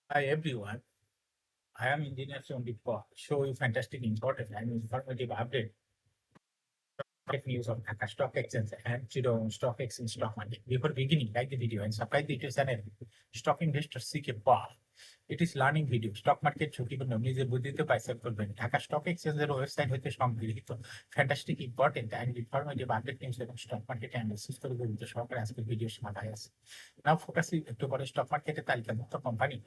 Hi everyone, I am Engineer Sondip show you fantastic important and informative update news of Dhaka Stock Exchange and Chittagong Stock Exchange stock market. Before beginning, like the video and subscribe the YouTube channel. Stock Investor CK Paul. It is learning video. Stock market ঝুঁকিপূর্ণ নিজের বুদ্ধিতে পাইসেল করবেন। Dhaka stock এক্সচেঞ্জের website হতে সংগৃহীত fantastic important and informative update news এবং stock market analysis করে গঠিত সহকারে আজকের ভিডিও সমাধান আছে। নাও ফোকাসিং একটু পরে স্টক মার্কেটের তালিকাভুক্ত company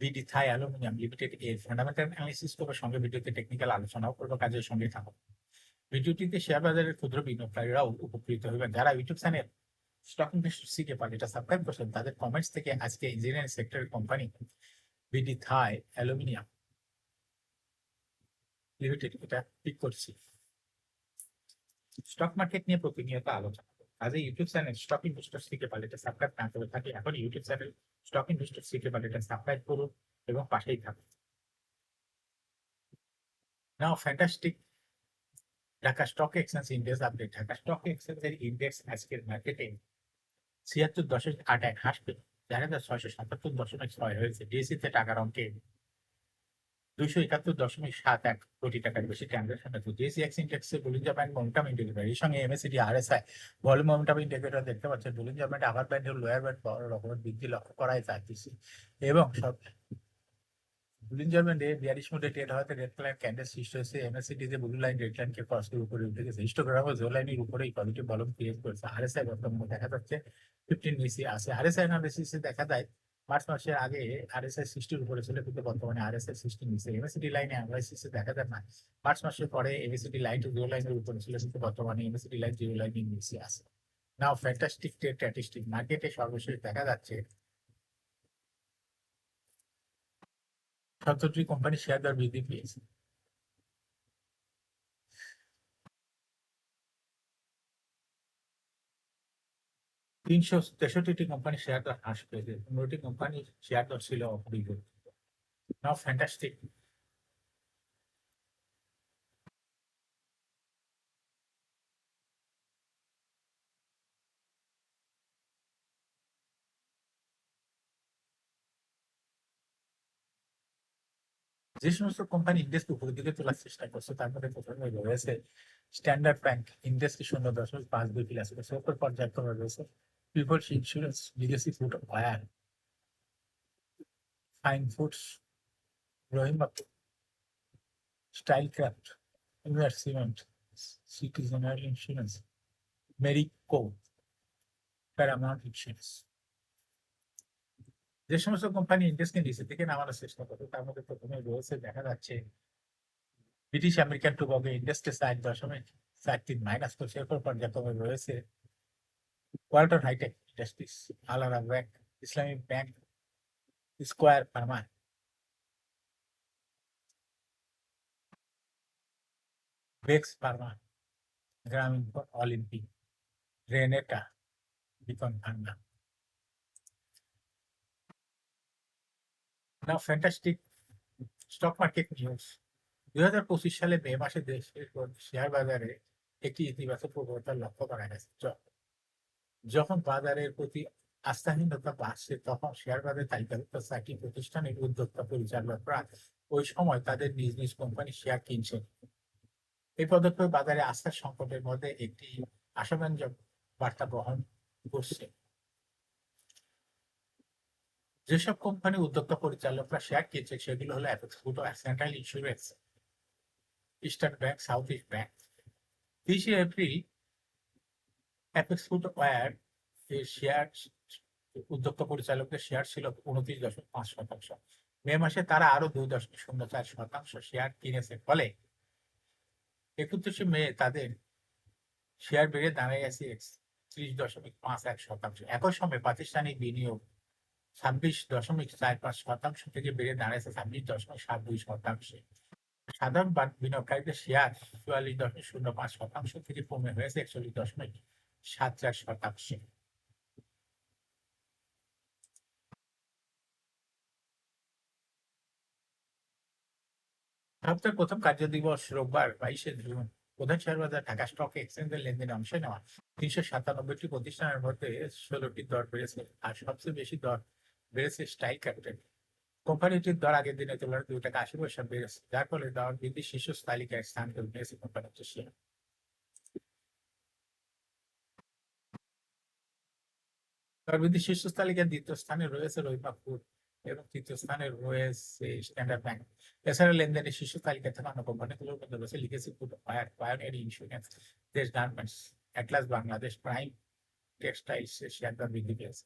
BD Thai aluminium limited এর ফান্ডামেন্টাল অ্যানালিসিস করবার সঙ্গে ভিডিওতে টেকনিক্যাল আলোচনাও করবো কাজের সঙ্গে থাকো। ভিডিওটিতে শেয়ার বাজারের ক্ষুদ্র বিনিয়োগকারীরাও উপকৃত হবেন। যারা YouTube channel stock investor CK Pal এটা সাবস্ক্রাইব করছেন তাদের কমেন্টস থেকে আজকে ইঞ্জিনিয়ারিং সেক্টরের company BD Thai aluminium limited এটা পিক করছি। স্টক মার্কেট নিয়ে প্রতিনিয়ত আলোচনা কাজে YouTube channel stock investor CK Pal এটা সাবস্ক্রাইব না করে থাকে এখন YouTube channel stock investor CK Pal এটা সাবস্ক্রাইব করুন এবং পাশেই থাকুন। Now fantastic Dhaka stock exchange index update. Dhaka stock এক্সচেঞ্জের ইন্ডেক্স আজকের মার্কেটে 76.81 হ্রাস পেল, 4,677.6 হয়েছে। ডিএসসিতে টাকার অঙ্কে 271.71 কোটি টাকার বেশি ট্রানজাকশন হয়েছে। ডিএসসি এক্স ইন্ডেক্সে বুলিঞ্জার ব্যান্ড মোমেন্টাম ইন্ডিকেটর এর সঙ্গে MACD RSI volume momentum indicator দেখতে পাচ্ছেন। বুলিঞ্জার ব্যান্ড আপার ব্যান্ড ও লোয়ার ব্যান্ড বড় রকমের বৃদ্ধি লক্ষ্য করা যাচ্ছে এবং সব বুলিঞ্জার ব্যান্ডে বিয়ারিশ মোডে ট্রেড হওয়াতে রেড লাইন ক্যান্ডেল সৃষ্টি হয়েছে। এমএসিডি যে ব্লু লাইন রেড লাইনকে ক্রস করে উপরে উঠে গেছে। হিস্টোগ্রাফ জো লাইনের উপরেই পজিটিভ ভলিউম ক্রিয়েট করেছে। আরএসআই বর্তমানে দেখা যাচ্ছে 15 নিচে আছে। আরএসআই অ্যানালিসিসে দেখা যায় মার্চ মাসের আগে আরএসআই 60 উপরে ছিল, কিন্তু বর্তমানে আরএসআই 60 নিচে। এমএসিডি লাইনে অ্যানালিসিসে দেখা যায় না মার্চ মাসের পরে এমএসিডি লাইন টু জিরো লাইনের উপরে ছিল, কিন্তু বর্তমানে এমএসিডি লাইন জিরো লাইনের নিচে আছে। নাও ফ্যান্টাস্টিক ট্রেড স্ট্যাটিস্টিক মার্কেটে সর্বশেষ দেখা যাচ্ছে 70টি কোম্পানি শেয়ার দর বৃদ্ধি পেয়েছে। 363টি কোম্পানি শেয়ার দর হ্রাস পেয়েছে। 15টি কোম্পানির শেয়ার দর ছিল অপরিবর্তিত। নাও ফ্যান্টাস্টিক যে সমস্ত কোম্পানি ইন্ডেক্স উপরের দিকে তোলার চেষ্টা করছে তার মধ্যে প্রথমে রয়েছে স্ট্যান্ডার্ড ব্যাংক, ইন্ডেক্সকে 0.52 প্লাস করেছে। এরপর পর্যায়ক্রমে রয়েছে Peoples Insurance, Legacy Footwear, Fine Foods, Rahima Stylecraft, Universe Cement, City General Insurance, Marico, Paramount Insurance. যে সমস্ত কোম্পানি ইন্ডেক্সকে নিচে থেকে নামানোর চেষ্টা করে তার মধ্যে প্রথমে রয়েছে দেখা যাচ্ছে ব্রিটিশ আমেরিকান টুবাগো ইন্ডেক্সকে 4.43 মাইনাস করছে। এরপর পর্যায়ক্রমে রয়েছে ওয়ালটন হাইটেক ইন্ডাস্ট্রিজ, আলারা bank, Islamic bank, Square pharma, বেক্স pharma, Grameen Olympic, Renata, Beacon ফান্ডা। Now fantastic stock market news. 2025 সালে মে মাসে দেশের শেয়ার বাজারে একটি ইতিবাচক প্রবণতা লক্ষ্য করা গেছে। যখন বাজারের প্রতি আস্থাহীনতা বাড়ছে তখন শেয়ার বাজারে তালিকাভুক্ত 4টি প্রতিষ্ঠানের উদ্যোক্তা পরিচালকরা ওই সময় তাদের নিজ নিজ কোম্পানি শেয়ার কিনছেন। এই পদক্ষেপ বাজারে আস্থার সংকটের মধ্যে একটি আশাব্যঞ্জক বার্তা বহন করছে। যেসব কোম্পানি উদ্যোক্তা পরিচালকরা শেয়ার কিনছে সেগুলো হলো Apex Food, Central Insurance, Eastern Bank, South East Bank. 30 April Apex Footwear এর শেয়ার উদ্যোক্তা পরিচালকদের শেয়ার ছিল 29.5%। মে মাসে তারা আরো 2.04% শেয়ার কিনেছে, ফলে 31শে মে তাদের শেয়ার বেড়ে দাঁড়িয়ে গেছে 31.51%। একই সময় প্রাতিষ্ঠানিক বিনিয়োগ 26.45% থেকে বেড়ে দাঁড়িয়েছে 26.72%। সাধারণ বিনিয়োগকারীদের শেয়ার 44.05% থেকে কমে হয়েছে 41.74%। সপ্তাহের প্রথম কার্যদিবস রোববার 22শে জুন। প্রধান শেয়ার বাজার ঢাকা স্টক এক্সচেঞ্জের লেনদেনে অংশ নেওয়া 397টি প্রতিষ্ঠানের মধ্যে 16টি দর বেড়েছে, আর সবচেয়ে বেশি দর বেড়েছে স্টাইল ক্যাপিটাল। কোম্পানিটির দর আগের দিনের তুলনায় 2 টাকা 80 পয়সা বেড়েছে, যার ফলে দর বৃদ্ধি শীর্ষ তালিকায় স্থান করে নিয়েছে কোম্পানিটির শেয়ার। দর বৃদ্ধি শীর্ষ তালিকার দ্বিতীয় স্থানে রয়েছে রহিমা ফুড এবং তৃতীয় স্থানে রয়েছে স্ট্যান্ডার্ড ব্যাংক। এছাড়া লেনদেনের শীর্ষ তালিকা থেকে অন্য কোম্পানিগুলোর মধ্যে রয়েছে লিগেসি ফুড, পায়োনিয়ার ইন্স্যুরেন্স, দেশ garments, Atlas Bangladesh, prime textiles এর শেয়ার দর বৃদ্ধি পেয়েছে।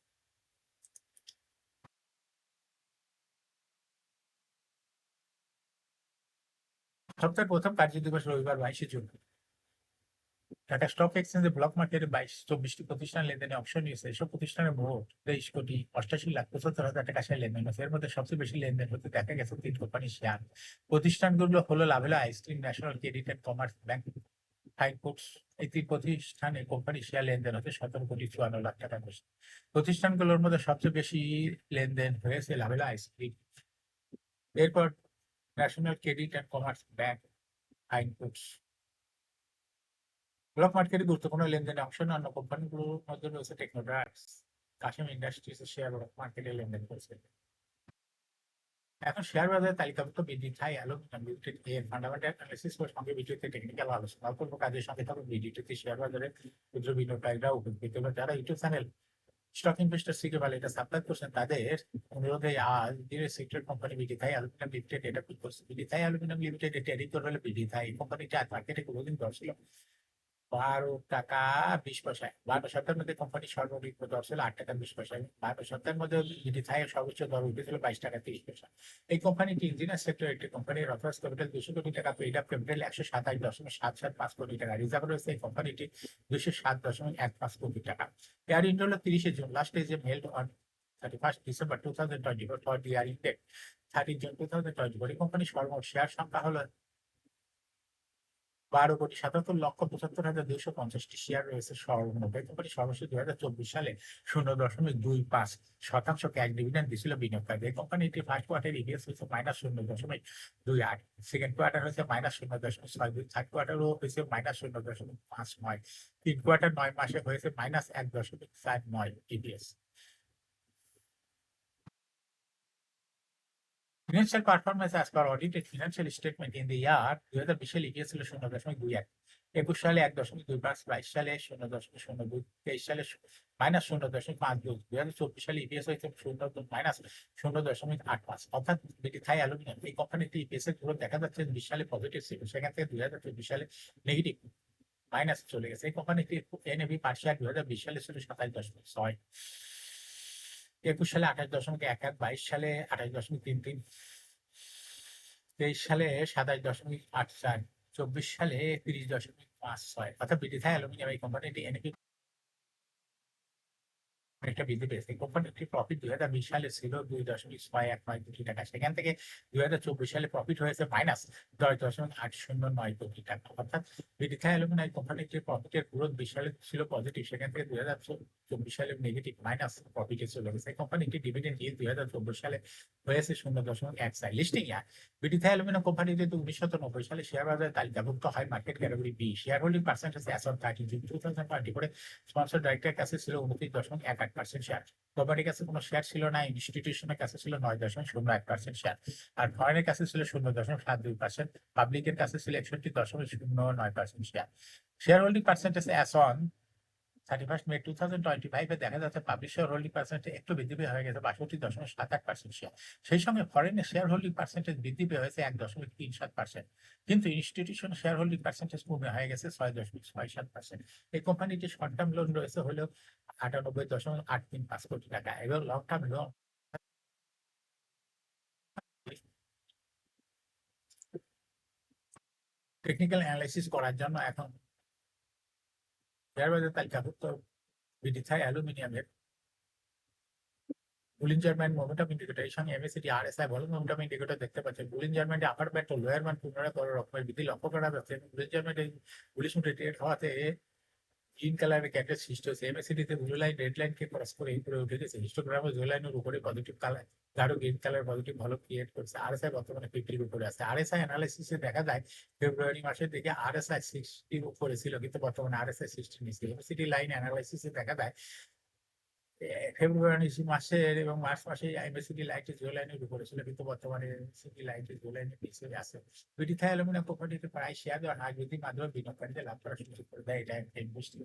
সপ্তাহের প্রথম কার্যদিবস রবিবার 22শে জুন। ঢাকা স্টক এক্সচেঞ্জে ব্লক মার্কেটে 24টি প্রতিষ্ঠান লেনদেনে অংশ নিয়েছে। এসব প্রতিষ্ঠানের মোট 23,88,75,000 টাকা শেয়ার লেনদেন হয়েছে। এর মধ্যে সবচেয়ে বেশি লেনদেন হতে দেখা গেছে 3 কোম্পানির শেয়ার। প্রতিষ্ঠানগুলো হলো Lovello ice cream, national credit and commerce bank, fine foods. এই 3 প্রতিষ্ঠানে কোম্পানির শেয়ার লেনদেন হতে 17,54,00,000 টাকা বেশি। প্রতিষ্ঠানগুলোর মধ্যে সবচেয়ে বেশি লেনদেন হয়েছে লাভেলো আইসক্রিম, এরপর national credit and commerce bank, fine foods. Block মার্কেটে গুরুত্বপূর্ণ লেনদেনে অংশ নেওয়া অন্য কোম্পানিগুলোর মধ্যে রয়েছে টেকনোড্রাগস, কাশিম ইন্ডাস্ট্রিজ এর শেয়ার ব্লক মার্কেটে লেনদেন করেছে। এখন শেয়ার বাজারে তালিকাভুক্ত বিডি থাই অ্যালুমিনিয়াম লিমিটেড এর ফান্ডামেন্টাল অ্যানালিসিস এর সঙ্গে ভিডিওতে টেকনিক্যাল আলোচনা করব। কাজের সঙ্গে থাকুন ভিডিওটিতে। শেয়ার বাজারে ক্ষুদ্র বিনিয়োগকারীরা উপকৃত হবে। যারা ইউটিউব চ্যানেল স্টক ইনভেস্টর শিখে ভালো এটা সাবস্ক্রাইব করছেন, তাদের অনুরোধে আজ direct sector company BD Thai aluminium limited এটা ক্লিক করছে। বিডি থাই অ্যালুমিনিয়াম লিমিটেড এটা এডিট করে হলে বিডি থাই কোম্পানিটি আজ মার্কেটে কোনোদিন দর ছিল 12 টাকা 20 পয়সা। 12 সপ্তাহের মধ্যে কোম্পানি সর্বনিম্ন দর ছিল 8 টাকা 20 পয়সা। 12 সপ্তাহের মধ্যে বিডি থাইয়ের সর্বোচ্চ দর উঠেছিল 22 টাকা 30 পয়সা। এই কোম্পানিটি ইঞ্জিনিয়ার সেক্টর একটি কোম্পানির অথরাইজ ক্যাপিটাল 200 কোটি টাকা, পেইড আপ ক্যাপিটাল 127.775 কোটি টাকা, রিজার্ভ রয়েছে এই কোম্পানিটি 207.15 কোটি টাকা। এয়ার ইন্ডিয়া হলো 30শে জুন, last is a held on 31st December 2024 for the year ended 30 June 2024। এই কোম্পানির সর্বমোট শেয়ার সংখ্যা হলো 12,77,75,250টি শেয়ার রয়েছে সর্বমোট। এই কোম্পানি সর্বশেষ 2024 সালে 0.25% ক্যাশ ডিভিডেন্ড দিয়েছিল বিনিয়োগকারী। এই কোম্পানিটি ফার্স্ট কোয়ার্টার ইপিএস হয়েছে -0.28, সেকেন্ড কোয়ার্টার হয়েছে -0.62, থার্ড কোয়ার্টারও হয়েছে -0.59, 3 কোয়ার্টার 9 মাসে হয়েছে -1.49 EPS. Financial performance as per audited financial statement in the year 2020 সালে ইপিএস ছিল 0.21, 21 সালে 1.25, 22 সালে 0.02, 23 সালে -0.52, 2024 সালে ইপিএস হয়েছে -0.85। অর্থাৎ বিডি থাই অ্যালুমিনিয়াম এই কোম্পানিটি ইপিএস এর গ্রোথ দেখা যাচ্ছে 20 সালে পজিটিভ ছিল, সেখান থেকে 2024 সালে নেগেটিভ মাইনাস চলে গেছে। এই কোম্পানিটি এনএভি পার শেয়ার 2020 সালে ছিল 27.6, 21 সালে 28.11, 22 সালে 28.33, 23 সালে 27.84, 24 সালে 30.56। অর্থাৎ বিডি থাই অ্যালুমিনিয়াম এই কোম্পানিটি এনএপি একটা বৃদ্ধি পেয়েছে। কোম্পানিটির প্রফিট 2020 সালে ছিল 2.619 কোটি টাকা, সেখান থেকে 2024 সালে প্রফিট হয়েছে -10.809 কোটি টাকা। অর্থাৎ বিডি থাই অ্যালুমিনিয়াম কোম্পানিটির প্রফিটের গ্রোথ 20 সালে ছিল পজিটিভ, সেখান থেকে 2024 সালে নেগেটিভ মাইনাস প্রফিটে চলে গেছে। কোম্পানিটি ডিভিডেন্ড yield 2024 সালে হয়েছে 0.14। Listing year BD Thai aluminium কোম্পানিটি 1990 সালে শেয়ার বাজারে তালিকাভুক্ত হয় market category B. Shareholding percentage as on 30 June 2024 sponsor ডাইরেক্টরের কাছে ছিল 29.18% শেয়ার। কোম্পানির কাছে কোনো শেয়ার ছিল না, ইনস্টিটিউশনের কাছে ছিল 9.01% শেয়ার, আর ফরেনের কাছে ছিল 0.72%, পাবলিকের কাছে ছিল 61.09% share. Share holding percentage as on 31 মে 2025 দেখা যাচ্ছে পাবলিক শেয়ার হোল্ডিং পার্সেন্টেজ একটু বৃদ্ধি পেয়ে হয়ে গেছে 62.78% শেয়ার। সেই সঙ্গে ফরেনের শেয়ার হোল্ডিং পার্সেন্টেজ বৃদ্ধি পেয়ে হয়েছে 1.37%, কিন্তু ইনস্টিটিউশন শেয়ার হোল্ডিং পার্সেন্টেজ কমে হয়ে গেছে 6.67%। এই কোম্পানিটির শর্ট টার্ম লোন রয়েছে হলো 98.835 কোটি টাকা এবং long term loan technical analysis করার জন্য এখন শেয়ার বাজার তালিকাভুক্ত বিডি থাই অ্যালুমিনিয়ামের বুলিঞ্জার ব্যান্ড মোমেন্টাম ইন্ডিকেটর এর সঙ্গে MACD RSI volume momentum indicator দেখতে পাচ্ছেন। বুলিঞ্জার ব্যান্ডে আপার ব্যান্ড ও লোয়ার ব্যান্ড পুনরায় বড় রকমের বৃদ্ধি লক্ষ্য করা যাচ্ছে। বুলিঞ্জার ব্যান্ডে বুলিশ মুড রেট হওয়াতে গ্রিন কালারের ক্যান্ডেল সৃষ্টি হয়েছে। এমএসিডি তে ব্লু লাইন রেড লাইন কে ক্রস করে উপরে উঠে গেছে। হিস্টোগ্রামে ব্লু লাইনের উপরে পজিটিভ কালার, গাঢ় গ্রিন কালার পজিটিভ ভালো ক্রিয়েট করছে। আরএসআই বর্তমানে 50 উপরে আছে। আরএসআই অ্যানালাইসিসে দেখা যায় ফেব্রুয়ারি মাসের দিকে আরএসআই 60 উপরে ছিল, কিন্তু বর্তমানে আরএসআই 60 নিচে। এমএসিডি লাইন অ্যানালাইসিসে দেখা যায় ফেব্রুয়ারি মাসের এবং মার্চ মাসে আইএমএসিডি লাইটে জিও লাইনের উপরে ছিল, কিন্তু বর্তমানে এমএসিডি লাইটে জিও লাইনের পিছিয়ে আছে। বিডিথা অ্যালুমিনিয়াম কোম্পানিতে প্রায় শেয়ার দেওয়া হাইব্রিডের মাধ্যমে বিনিয়োগকারীদের লাভ করার সুযোগ করে দেয়। এটা একটা ইনভেস্টিং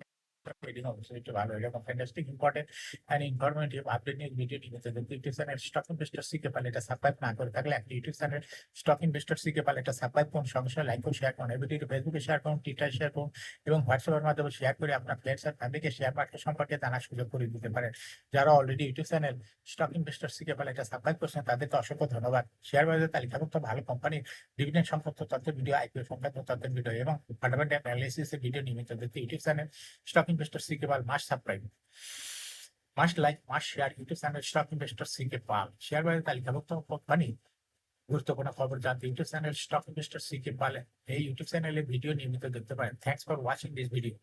ট্রেডিং অবশ্যই একটু ভালো। এরকম fantastic important and informative update news video নিতে দেখতে YouTube channel stock investor CK পালে এটা সাবস্ক্রাইব না করে থাকলে একটা YouTube channel stock investor CK পালে এটা সাবস্ক্রাইব করুন, সঙ্গে সঙ্গে লাইক করুন, শেয়ার করুন। এই ভিডিওটি ফেসবুকে শেয়ার করুন, টুইটারে শেয়ার করুন এবং হোয়াটসঅ্যাপের মাধ্যমে শেয়ার করে আপনার ফ্রেন্ডস আর ফ্যামিলিকে শেয়ার মার্কেট সম্পর্কে জানার সুযোগ করে দিতে পারেন। যারা already YouTube channel stock investor CK পালে এটা সাবস্ক্রাইব করছেন তাদেরকে অসংখ্য ধন্যবাদ। শেয়ার বাজারে তালিকাভুক্ত ভালো কোম্পানির ডিভিডেন্ড সংক্রান্ত তথ্যের ভিডিও, আইপিও সংক্রান্ত তথ্যের ভিডিও এবং ফান্ডামেন্টাল অ্যানালিসিসের ভিডিও নিয়মিত দেখতে YouTube channel stock investor CK Pal must subscribe, must like, must share YouTube channel stock investor CK Pal. Share বাজারে তালিকাভুক্ত কোম্পানি গুরুত্বপূর্ণ খবর জানতে YouTube channel stock investor CK Pal এই ইউটিউব চ্যানেলে ভিডিও নিয়মিত দেখতে পারেন। Thanks for watching this video.